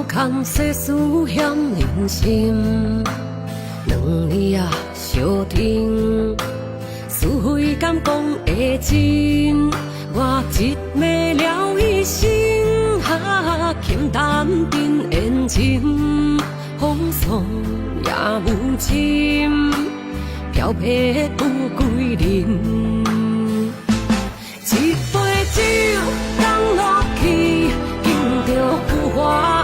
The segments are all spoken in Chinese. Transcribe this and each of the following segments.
牵世事险人心，两字啊相听，是非敢讲会真，我一暝了一生，轻淡定缘情，风霜也无情，飘泊不归人。一杯酒干落去，敬着浮华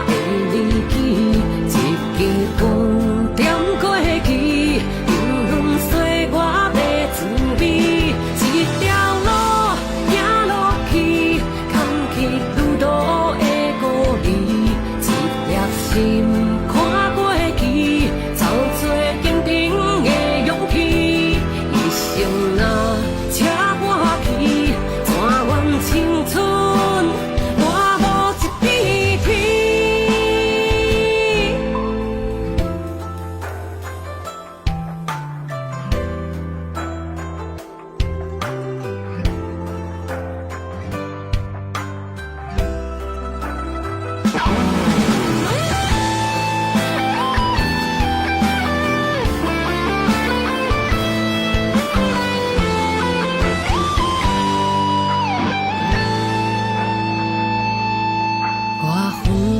的年纪，一支烟点过去，沉沦岁月的滋味。一条路行落去，牵起愈多的故里，一粒心看过去，走做坚定的勇气。一生啊，车我去。青春，我无一片天。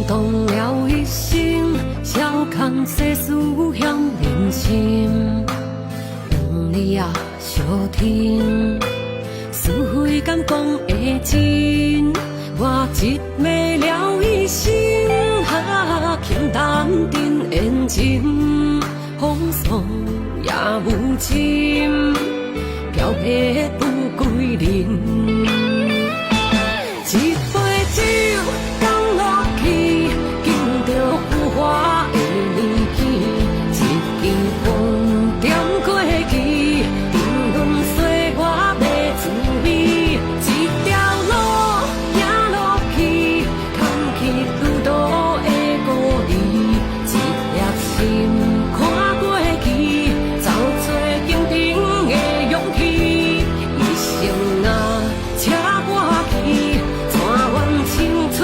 动了一生，笑看世事险人心。两字啊相听，是非敢讲会真。我一暝了一生，轻淡定缘情，风霜也无情，飘泊不归人。一杯酒干落去，敬着浮华的年纪，一支烟点过去，沉沦岁月的滋味。一条路行落去，牵起愈多的故里，一粒心看过去，走做坚定的勇气。一生啊，车我去。青春，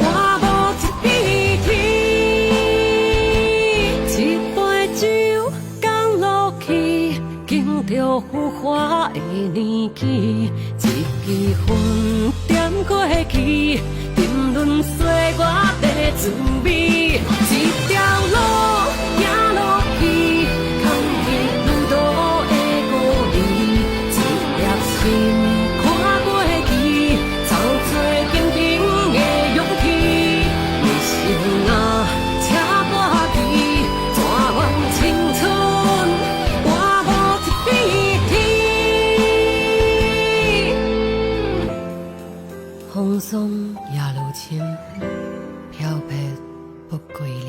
我无一片天。一杯酒干落去，敬着浮华的年纪，一支烟点过去，沉沦岁月的滋味。一条路行落去，牵起愈多的故里，一粒心。风霜也如情，飘泊不归人。